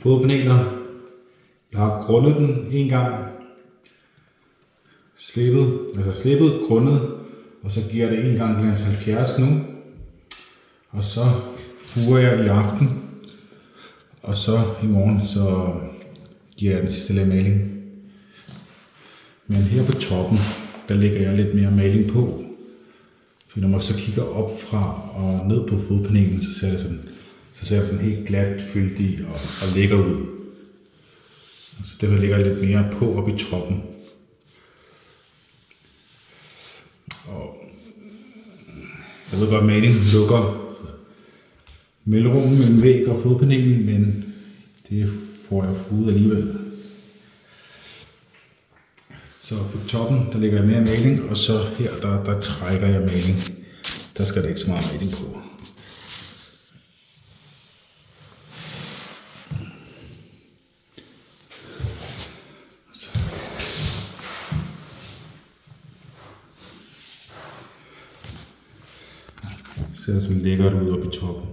fodpaneler. Jeg har grundet den en gang. Slippet, grundet, og så giver det en gang glans 70 nu. Og så furer jeg i aften, og så i morgen så giver jeg den sidste lag maling. Men her på toppen, der lægger jeg lidt mere maling på. For når man så kigger op fra og ned på fodpanelen, så ser det sådan helt glat, fyldig og lækker ud. Så derfor lægger jeg lidt mere på op i toppen. Og jeg ved godt, at maling lukker mellemrummet mellem væg og fodpanelen, men det får jeg ud alligevel. Så på toppen, der lægger jeg mere maling, og så her, der trækker jeg maling. Der skal der ikke så meget maling på. Så ser det så lækkert ud oppe i toppen.